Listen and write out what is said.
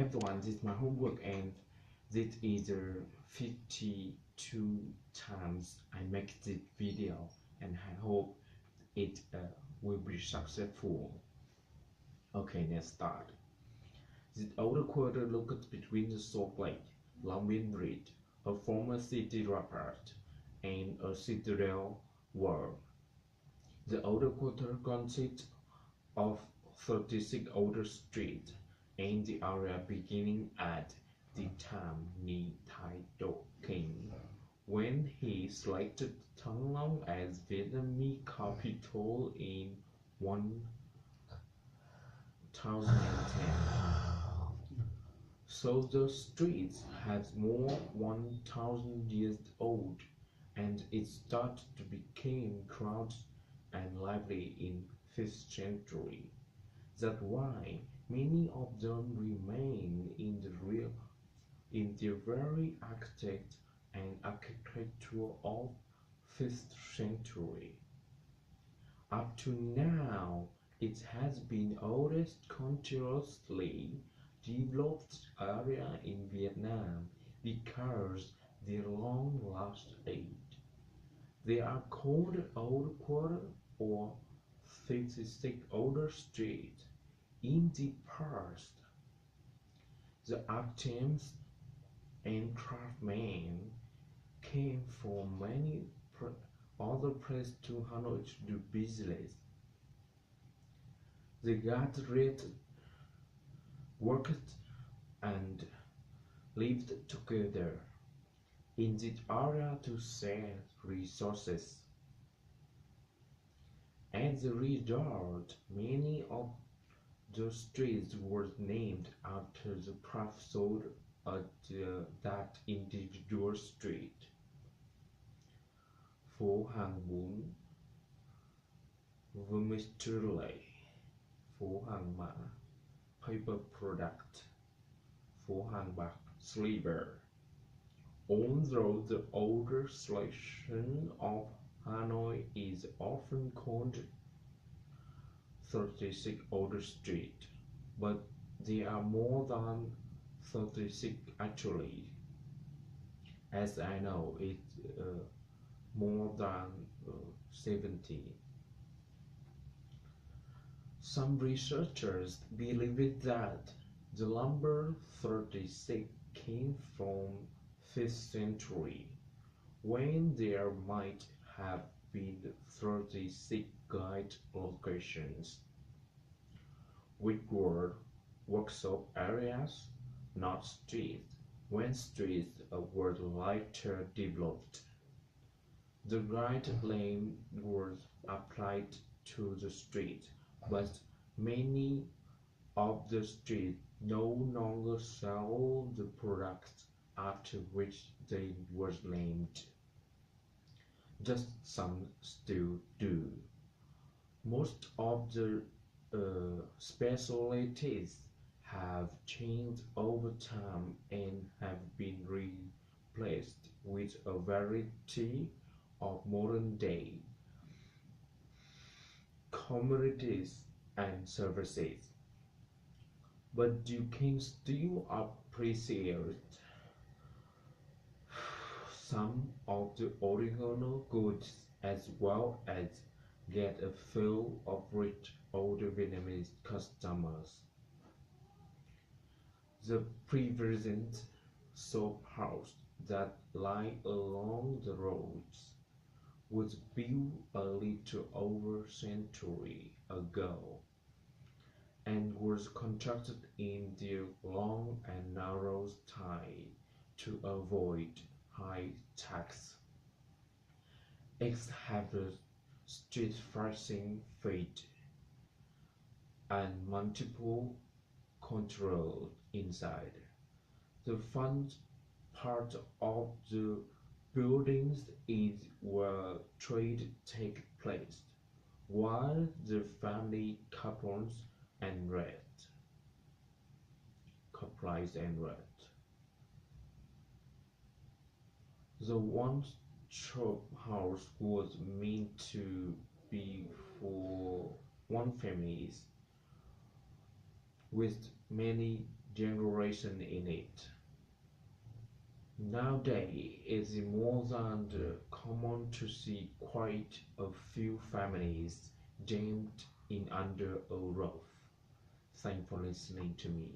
everyone, this is my homework, and this is the 52 times I make this video, and I hope it will be successful. Okay, let's start. The outer quarter located between the Salt Lake, Long Beach Bridge, a former city rampart, and a citadel wall. The outer quarter consists of 36 outer streets and the area beginning at the time Ni Tai Do King, when he selected Thăng Long as Vietnamese capital in 1010. So the streets have more 1000 years old, and it started to become crowded and lively in 5th century. That's why many of them remain in the very architect and architecture of 5th century. Up to now, it has been the oldest continuously developed area in Vietnam because their long last age. They are called Old Quarter or 56 Older Street. In the past, the artisans and craftsmen came from many other places to Hanoi to do business. They gathered, worked, and lived together in this area to share resources. As a result, many of the streets were named after the craft sold at that individual street. Phố hàng bún, vermicelli, phố hàng mã, paper product, phố hàng bạc, silver. Although the older section of Hanoi is often called 36 Older Street, but there are more than 36 actually. As I know, it's more than 70. Some researchers believe that the number 36 came from 5th century, when there might have been 36 guide locations, which were workshop areas, not streets, when streets were later developed. The guide name was applied to the street, but many of the streets no longer sell the products after which they were named. Just some still do. Most of the specialties have changed over time and have been replaced with a variety of modern day commodities and services. But you can still appreciate some of the original goods as well as get a feel of rich older Vietnamese customers. The present soap house that lie along the roads was built a little over a century ago and was constructed in the long and narrow style to avoid high tax. It has a street-facing feet and multiple controls inside. The front part of the buildings is where trade takes place, while the family couples and rest. The one-shop house was meant to be for one family with many generation in it. Nowadays, it's more than common to see quite a few families jammed in under a roof. Thanks for listening to me.